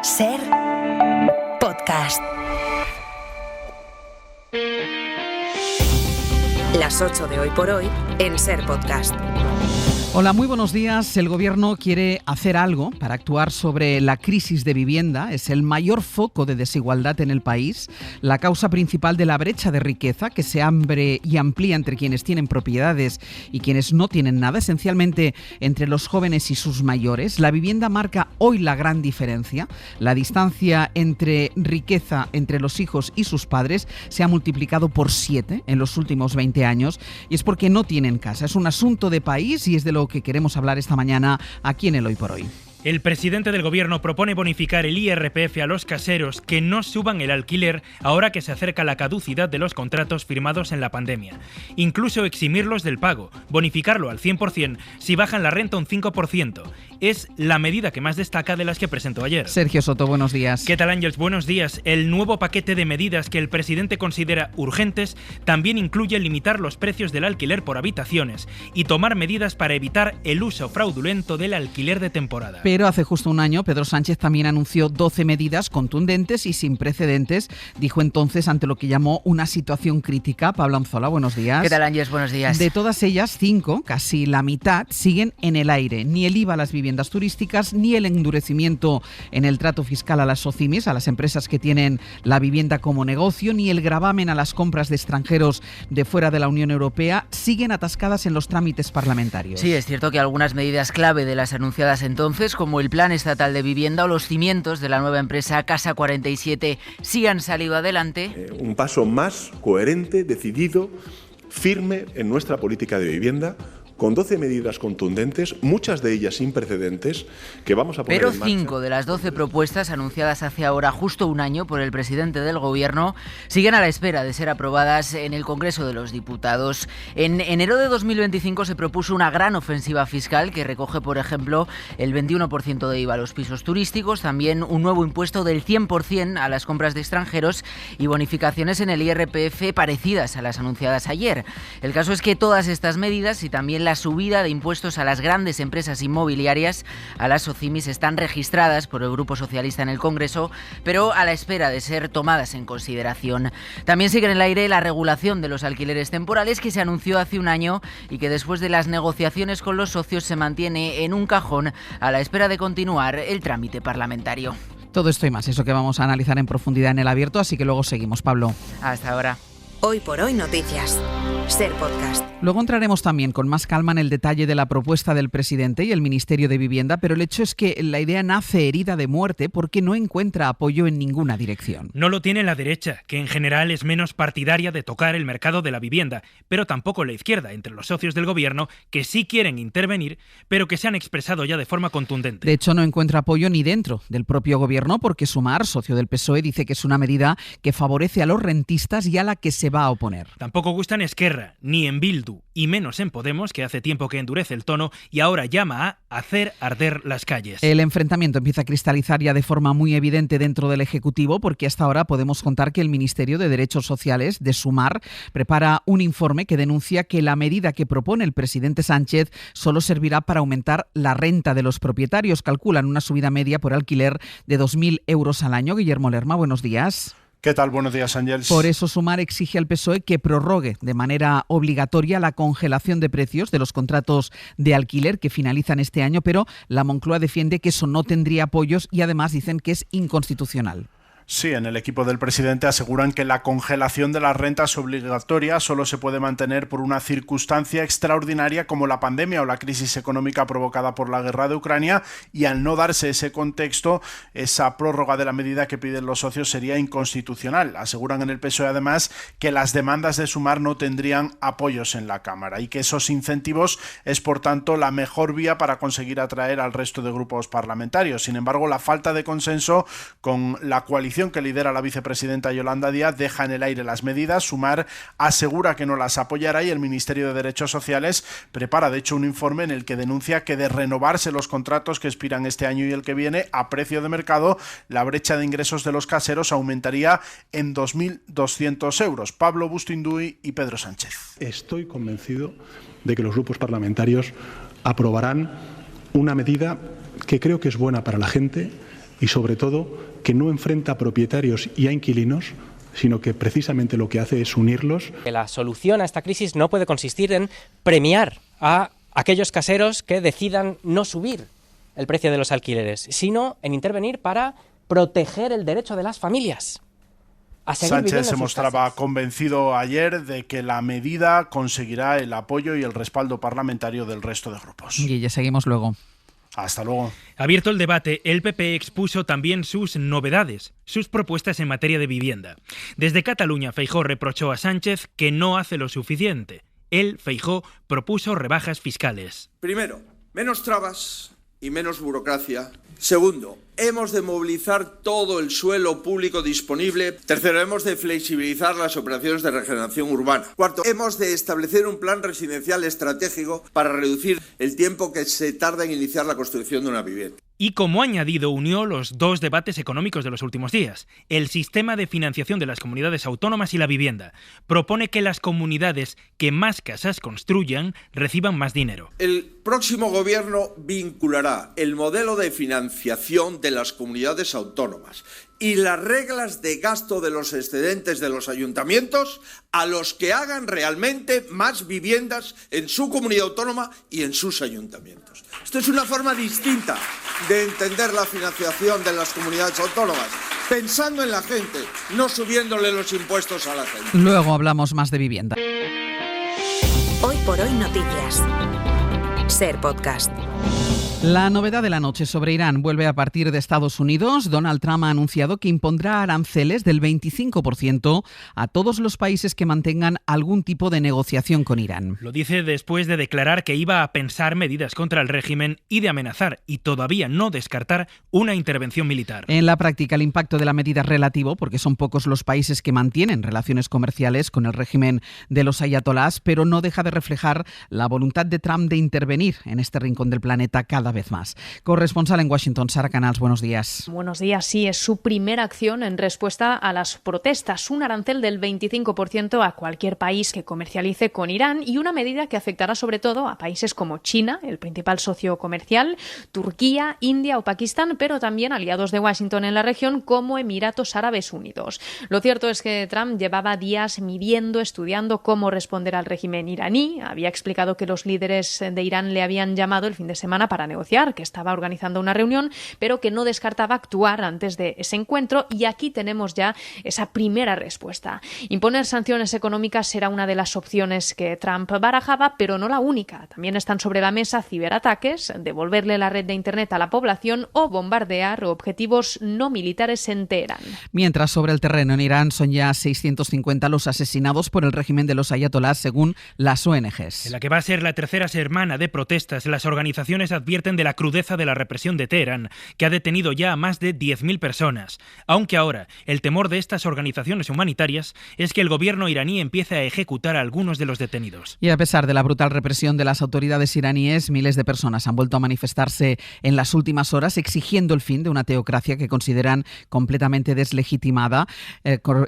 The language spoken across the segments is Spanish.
Ser Podcast. Las 8 de Hoy por Hoy en Ser Podcast. Hola, muy buenos días. El Gobierno quiere hacer algo para actuar sobre la crisis de vivienda. Es el mayor foco de desigualdad en el país, la causa principal de la brecha de riqueza que se abre y amplía entre quienes tienen propiedades y quienes no tienen nada, esencialmente entre los jóvenes y sus mayores. La vivienda marca hoy la gran diferencia. La distancia entre riqueza entre los hijos y sus padres se ha multiplicado por 7 en los últimos 20 años y es porque no tienen casa. Es un asunto de país y es de lo que queremos hablar esta mañana aquí en el Hoy por Hoy. El presidente del Gobierno propone bonificar el IRPF a los caseros que no suban el alquiler ahora que se acerca la caducidad de los contratos firmados en la pandemia. Incluso eximirlos del pago, bonificarlo al 100% si bajan la renta un 5%. Es la medida que más destaca de las que presentó ayer. Sergio Soto, buenos días. ¿Qué tal, Ángels? Buenos días. El nuevo paquete de medidas que el presidente considera urgentes también incluye limitar los precios del alquiler por habitaciones y tomar medidas para evitar el uso fraudulento del alquiler de temporada. Pero hace justo un año Pedro Sánchez también anunció 12 medidas contundentes y sin precedentes. Dijo entonces ante lo que llamó una situación crítica. Pablo Anzola, buenos días. ¿Qué tal, Ángels? Buenos días. De todas ellas, 5, casi la mitad, siguen en el aire. Ni el IVA a las viviendas turísticas, ni el endurecimiento en el trato fiscal a las SOCIMIs, a las empresas que tienen la vivienda como negocio, ni el gravamen a las compras de extranjeros de fuera de la Unión Europea, siguen atascadas en los trámites parlamentarios. Sí, es cierto que algunas medidas clave de las anunciadas entonces, como el Plan Estatal de Vivienda o los cimientos de la nueva empresa Casa 47, sí han salido adelante. Un paso más coherente, decidido, firme en nuestra política de vivienda, con 12 medidas contundentes, muchas de ellas sin precedentes, que vamos a poner en marcha. Pero 5 de las 12 propuestas anunciadas hace ahora justo un año por el presidente del Gobierno siguen a la espera de ser aprobadas en el Congreso de los Diputados. En enero de 2025 se propuso una gran ofensiva fiscal que recoge, por ejemplo, el 21% de IVA a los pisos turísticos, también un nuevo impuesto del 100% a las compras de extranjeros y bonificaciones en el IRPF parecidas a las anunciadas ayer. El caso es que todas estas medidas y también la subida de impuestos a las grandes empresas inmobiliarias, a las SOCIMIs, están registradas por el Grupo Socialista en el Congreso, pero a la espera de ser tomadas en consideración. También sigue en el aire la regulación de los alquileres temporales que se anunció hace un año y que después de las negociaciones con los socios se mantiene en un cajón a la espera de continuar el trámite parlamentario. Todo esto y más, eso que vamos a analizar en profundidad en el abierto, así que luego seguimos, Pablo. Hasta ahora. Hoy por Hoy Noticias. Ser Podcast. Luego entraremos también con más calma en el detalle de la propuesta del presidente y el Ministerio de Vivienda, pero el hecho es que la idea nace herida de muerte porque no encuentra apoyo en ninguna dirección. No lo tiene la derecha, que en general es menos partidaria de tocar el mercado de la vivienda, pero tampoco la izquierda, entre los socios del Gobierno, que sí quieren intervenir, pero que se han expresado ya de forma contundente. De hecho, no encuentra apoyo ni dentro del propio Gobierno porque Sumar, socio del PSOE, dice que es una medida que favorece a los rentistas y a la que se va a oponer. Tampoco gusta en Esquerra, ni en Bildu, y menos en Podemos, que hace tiempo que endurece el tono y ahora llama a hacer arder las calles. El enfrentamiento empieza a cristalizar ya de forma muy evidente dentro del Ejecutivo porque hasta ahora podemos contar que el Ministerio de Derechos Sociales, de Sumar, prepara un informe que denuncia que la medida que propone el presidente Sánchez solo servirá para aumentar la renta de los propietarios. Calculan una subida media por alquiler de 2.000 euros al año. Guillermo Lerma, buenos días. ¿Qué tal? Buenos días, Ángels. Por eso Sumar exige al PSOE que prorrogue de manera obligatoria la congelación de precios de los contratos de alquiler que finalizan este año, pero la Moncloa defiende que eso no tendría apoyos y además dicen que es inconstitucional. Sí, en el equipo del presidente aseguran que la congelación de las rentas obligatoria solo se puede mantener por una circunstancia extraordinaria como la pandemia o la crisis económica provocada por la guerra de Ucrania, y al no darse ese contexto, esa prórroga de la medida que piden los socios sería inconstitucional. Aseguran en el PSOE además que las demandas de Sumar no tendrían apoyos en la Cámara y que esos incentivos es por tanto la mejor vía para conseguir atraer al resto de grupos parlamentarios. Sin embargo, la falta de consenso con la coalición que lidera la vicepresidenta Yolanda Díaz deja en el aire las medidas. Sumar asegura que no las apoyará y el Ministerio de Derechos Sociales prepara de hecho un informe en el que denuncia que de renovarse los contratos que expiran este año y el que viene a precio de mercado, la brecha de ingresos de los caseros aumentaría en 2.200 euros. Pablo Bustinduy y Pedro Sánchez. Estoy convencido de que los grupos parlamentarios aprobarán una medida que creo que es buena para la gente y, sobre todo, que no enfrenta a propietarios y a inquilinos, sino que precisamente lo que hace es unirlos. La solución a esta crisis no puede consistir en premiar a aquellos caseros que decidan no subir el precio de los alquileres, sino en intervenir para proteger el derecho de las familias. Sánchez se mostraba convencido ayer de que la medida conseguirá el apoyo y el respaldo parlamentario del resto de grupos. Guille, seguimos luego. Hasta luego. Abierto el debate, el PP expuso también sus novedades, sus propuestas en materia de vivienda. Desde Cataluña, Feijóo reprochó a Sánchez que no hace lo suficiente. Él, Feijóo, propuso rebajas fiscales. Primero, menos trabas y menos burocracia. Segundo, hemos de movilizar todo el suelo público disponible. Tercero, hemos de flexibilizar las operaciones de regeneración urbana. Cuarto, hemos de establecer un plan residencial estratégico para reducir el tiempo que se tarda en iniciar la construcción de una vivienda. Y como añadido, unió los dos debates económicos de los últimos días: el sistema de financiación de las comunidades autónomas y la vivienda. Propone que las comunidades que más casas construyan reciban más dinero. El próximo gobierno vinculará el modelo de financiación de las comunidades autónomas y las reglas de gasto de los excedentes de los ayuntamientos a los que hagan realmente más viviendas en su comunidad autónoma y en sus ayuntamientos. Esto es una forma distinta de entender la financiación de las comunidades autónomas, pensando en la gente, no subiéndole los impuestos a la gente. Luego hablamos más de vivienda. Hoy por hoy noticias. Ser Podcast. La novedad de la noche sobre Irán vuelve a partir de Estados Unidos. Donald Trump ha anunciado que impondrá aranceles del 25% a todos los países que mantengan algún tipo de negociación con Irán. Lo dice después de declarar que iba a pensar medidas contra el régimen y de amenazar y todavía no descartar una intervención militar. En la práctica, el impacto de la medida es relativo porque son pocos los países que mantienen relaciones comerciales con el régimen de los ayatolás, pero no deja de reflejar la voluntad de Trump de intervenir en este rincón del planeta cada vez más. Corresponsal en Washington, Sara Canals, buenos días. Buenos días, sí, es su primera acción en respuesta a las protestas, un arancel del 25% a cualquier país que comercialice con Irán y una medida que afectará sobre todo a países como China, el principal socio comercial, Turquía, India o Pakistán, pero también aliados de Washington en la región como Emiratos Árabes Unidos. Lo cierto es que Trump llevaba días midiendo, estudiando cómo responder al régimen iraní. Había explicado que los líderes de Irán le habían llamado el fin de semana para negociar, que estaba organizando una reunión, pero que no descartaba actuar antes de ese encuentro, y aquí tenemos ya esa primera respuesta. Imponer sanciones económicas será una de las opciones que Trump barajaba, pero no la única. También están sobre la mesa ciberataques, devolverle la red de Internet a la población o bombardear objetivos no militares en Teherán. Mientras, sobre el terreno en Irán son ya 650 los asesinados por el régimen de los ayatolás, según las ONGs. En la que va a ser la tercera semana de protestas, las organizaciones advierten de la crudeza de la represión de Teherán, que ha detenido ya a más de 10.000 personas. Aunque ahora el temor de estas organizaciones humanitarias es que el gobierno iraní empiece a ejecutar a algunos de los detenidos. Y a pesar de la brutal represión de las autoridades iraníes, miles de personas han vuelto a manifestarse en las últimas horas exigiendo el fin de una teocracia que consideran completamente deslegitimada.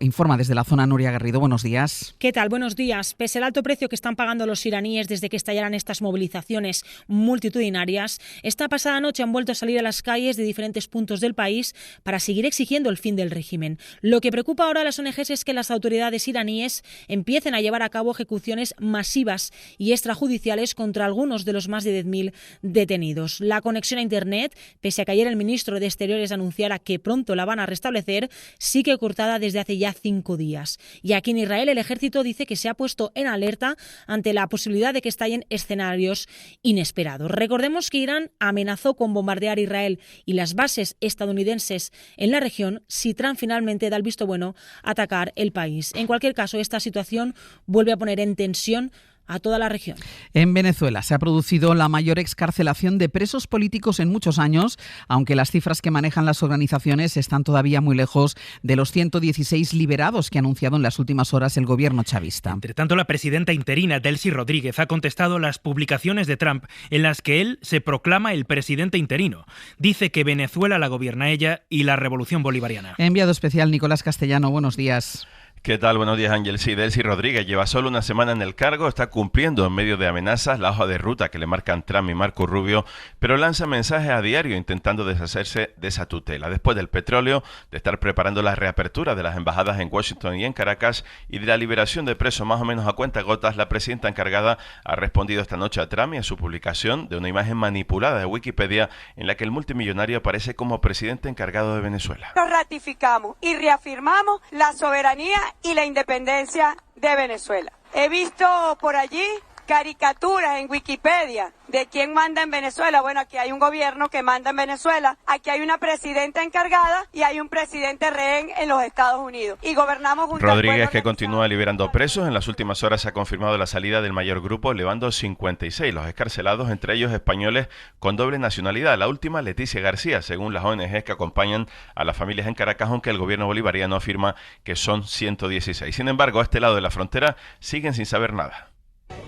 Informa desde la zona Nuria Garrido. Buenos días. ¿Qué tal? Buenos días. Pese al alto precio que están pagando los iraníes desde que estallaran estas movilizaciones multitudinarias, esta pasada noche han vuelto a salir a las calles de diferentes puntos del país para seguir exigiendo el fin del régimen. Lo que preocupa ahora a las ONGs es que las autoridades iraníes empiecen a llevar a cabo ejecuciones masivas y extrajudiciales contra algunos de los más de 10.000 detenidos. La conexión a Internet, pese a que ayer el ministro de Exteriores anunciara que pronto la van a restablecer, sigue cortada desde hace ya 5 días. Y aquí en Israel el ejército dice que se ha puesto en alerta ante la posibilidad de que estallen escenarios inesperados. Recordemos que Irán amenazó con bombardear Israel y las bases estadounidenses en la región si Trump finalmente da el visto bueno a atacar el país. En cualquier caso, esta situación vuelve a poner en tensión a toda la región. En Venezuela se ha producido la mayor excarcelación de presos políticos en muchos años, aunque las cifras que manejan las organizaciones están todavía muy lejos de los 116 liberados que ha anunciado en las últimas horas el gobierno chavista. Entre tanto, la presidenta interina, Delcy Rodríguez, ha contestado las publicaciones de Trump en las que él se proclama el presidente interino. Dice que Venezuela la gobierna ella y la revolución bolivariana. Enviado especial Nicolás Castellano, buenos días. ¿Qué tal? Buenos días, Ángel. Sí, Delcy Rodríguez lleva solo una semana en el cargo, está cumpliendo en medio de amenazas la hoja de ruta que le marcan Trump y Marco Rubio, pero lanza mensajes a diario intentando deshacerse de esa tutela. Después del petróleo, de estar preparando la reapertura de las embajadas en Washington y en Caracas y de la liberación de presos más o menos a cuentagotas, la presidenta encargada ha respondido esta noche a Trump y a su publicación de una imagen manipulada de Wikipedia en la que el multimillonario aparece como presidente encargado de Venezuela. Nos ratificamos y reafirmamos la soberanía y la independencia de Venezuela. He visto por allí caricaturas en Wikipedia de quién manda en Venezuela. Bueno, aquí hay un gobierno que manda en Venezuela, aquí hay una presidenta encargada y hay un presidente rehén en los Estados Unidos. Y gobernamos junto Rodríguez, que continúa liberando presos, en las últimas horas se ha confirmado la salida del mayor grupo, elevando 56 los excarcelados, entre ellos españoles con doble nacionalidad. La última, Leticia García, según las ONG que acompañan a las familias en Caracas, aunque el gobierno bolivariano afirma que son 116. Sin embargo, a este lado de la frontera siguen sin saber nada.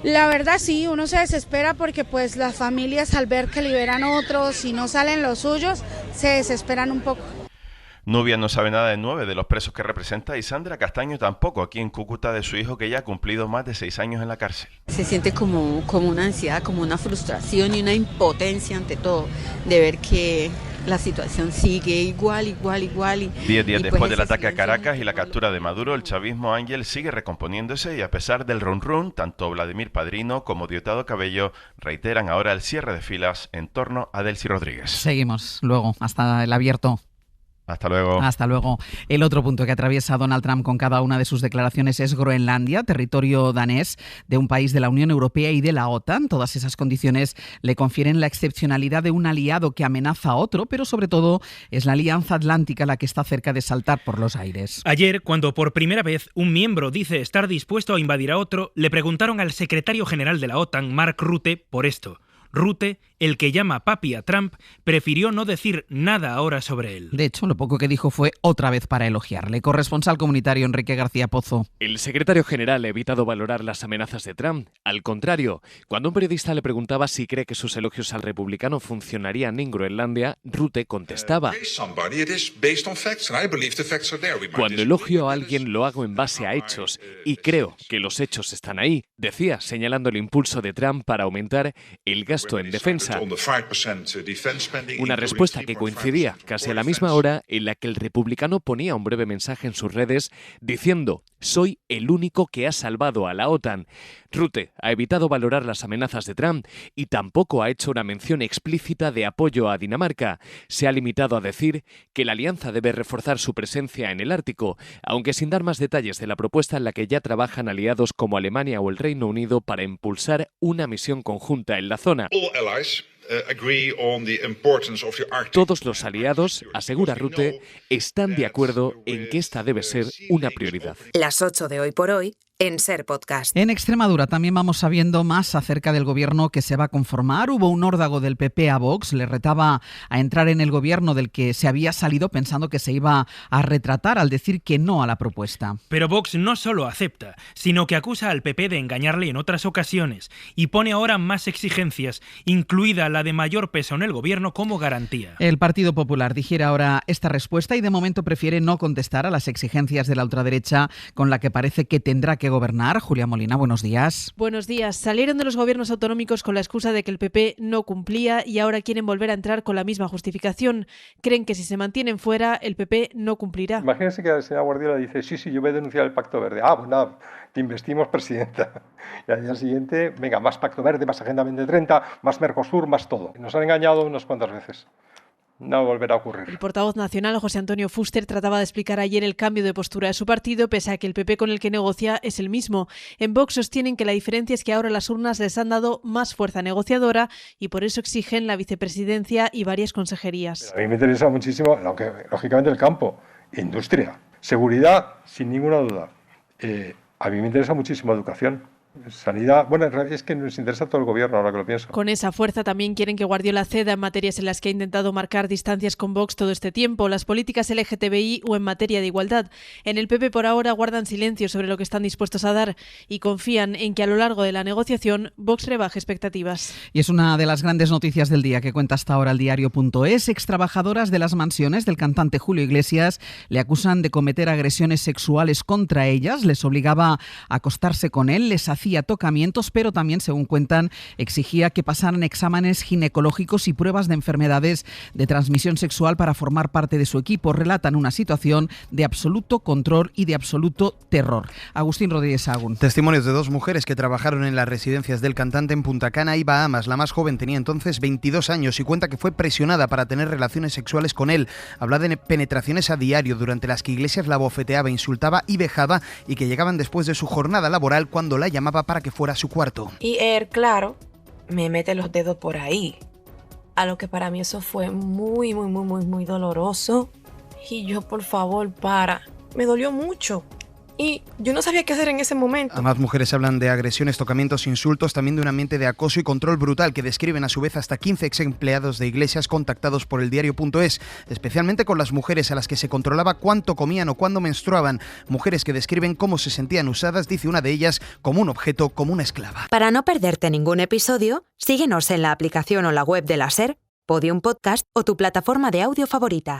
La verdad sí, uno se desespera porque pues las familias al ver que liberan otros y no salen los suyos, se desesperan un poco. Nubia no sabe nada de 9 de los presos que representa y Sandra Castaño tampoco, aquí en Cúcuta, de su hijo que ya ha cumplido más de 6 años en la cárcel. Se siente como una ansiedad, como una frustración y una impotencia ante todo, de ver que la situación sigue igual. 10 días después del ataque a Caracas y la captura de Maduro, el chavismo, Ángel, sigue recomponiéndose y a pesar del run-run, tanto Vladimir Padrino como Diosdado Cabello reiteran ahora el cierre de filas en torno a Delcy Rodríguez. Seguimos luego, hasta el abierto. Hasta luego. Hasta luego. El otro punto que atraviesa Donald Trump con cada una de sus declaraciones es Groenlandia, territorio danés de un país de la Unión Europea y de la OTAN. Todas esas condiciones le confieren la excepcionalidad de un aliado que amenaza a otro, pero sobre todo es la Alianza Atlántica la que está cerca de saltar por los aires. Ayer, cuando por primera vez un miembro dice estar dispuesto a invadir a otro, le preguntaron al secretario general de la OTAN, Mark Rutte, por esto. Rutte, el que llama papi a Trump, prefirió no decir nada ahora sobre él. De hecho, lo poco que dijo fue otra vez para elogiarle. Corresponsal comunitario Enrique García Pozo. El secretario general ha evitado valorar las amenazas de Trump. Al contrario, cuando un periodista le preguntaba si cree que sus elogios al republicano funcionarían en Groenlandia, Rutte contestaba: cuando elogio a alguien lo hago en base a hechos, y creo que los hechos están ahí, decía, señalando el impulso de Trump para aumentar el gasto en defensa. Una respuesta que coincidía casi a la misma hora en la que el republicano ponía un breve mensaje en sus redes diciendo: soy el único que ha salvado a la OTAN. Rutte ha evitado valorar las amenazas de Trump y tampoco ha hecho una mención explícita de apoyo a Dinamarca. Se ha limitado a decir que la alianza debe reforzar su presencia en el Ártico, aunque sin dar más detalles de la propuesta en la que ya trabajan aliados como Alemania o el Reino Unido para impulsar una misión conjunta en la zona. Todos los aliados, asegura Rutte, están de acuerdo en que esta debe ser una prioridad. Las 8 de Hoy por Hoy en Ser Podcast. En Extremadura también vamos sabiendo más acerca del gobierno que se va a conformar. Hubo un órdago del PP a Vox, le retaba a entrar en el gobierno del que se había salido pensando que se iba a retratar al decir que no a la propuesta. Pero Vox no solo acepta, sino que acusa al PP de engañarle en otras ocasiones y pone ahora más exigencias, incluida la de mayor peso en el gobierno como garantía. El Partido Popular digiere ahora esta respuesta y de momento prefiere no contestar a las exigencias de la ultraderecha con la que parece que tendrá que gobernar. Julia Molina, buenos días. Buenos días. Salieron de los gobiernos autonómicos con la excusa de que el PP no cumplía y ahora quieren volver a entrar con la misma justificación. Creen que si se mantienen fuera, el PP no cumplirá. Imagínense que la señora Guardiola dice: sí, yo voy a denunciar el Pacto Verde. Pues nada, te investimos presidenta. Y al día siguiente, venga, más Pacto Verde, más Agenda 2030, más Mercosur, más todo. Nos han engañado unas cuantas veces. No volverá a ocurrir. El portavoz nacional, José Antonio Fuster, trataba de explicar ayer el cambio de postura de su partido, pese a que el PP con el que negocia es el mismo. En Vox sostienen que la diferencia es que ahora las urnas les han dado más fuerza negociadora y por eso exigen la vicepresidencia y varias consejerías. A mí me interesa muchísimo, lógicamente, el campo, industria, seguridad, sin ninguna duda. A mí me interesa muchísimo educación. Sanidad, bueno, en realidad es que nos interesa a todo el gobierno, ahora que lo pienso. Con esa fuerza también quieren que Guardiola ceda en materias en las que ha intentado marcar distancias con Vox todo este tiempo, las políticas LGTBI o en materia de igualdad. En el PP por ahora guardan silencio sobre lo que están dispuestos a dar y confían en que a lo largo de la negociación Vox rebaje expectativas. Y es una de las grandes noticias del día que cuenta hasta ahora el diario.es. Extrabajadoras de las mansiones del cantante Julio Iglesias le acusan de cometer agresiones sexuales contra ellas, les obligaba a acostarse con él, les hacía tocamientos, pero también, según cuentan, exigía que pasaran exámenes ginecológicos y pruebas de enfermedades de transmisión sexual para formar parte de su equipo. Relatan una situación de absoluto control y de absoluto terror. Agustín Rodríguez Sagún. Testimonios de dos mujeres que trabajaron en las residencias del cantante en Punta Cana y Bahamas. La más joven tenía entonces 22 años y cuenta que fue presionada para tener relaciones sexuales con él. Habla de penetraciones a diario durante las que Iglesias la bofeteaba, insultaba y vejaba y que llegaban después de su jornada laboral cuando la llamaba para que fuera a su cuarto. Y él, claro, me mete los dedos por ahí. A lo que para mí eso fue muy doloroso. Y yo, por favor, me dolió mucho. Y yo no sabía qué hacer en ese momento. Ambas mujeres hablan de agresiones, tocamientos, insultos, también de un ambiente de acoso y control brutal que describen a su vez hasta 15 ex empleados de Iglesias contactados por el diario.es, especialmente con las mujeres a las que se controlaba cuánto comían o cuándo menstruaban. Mujeres que describen cómo se sentían usadas, dice una de ellas, como un objeto, como una esclava. Para no perderte ningún episodio, síguenos en la aplicación o la web de la SER, Podium Podcast o tu plataforma de audio favorita.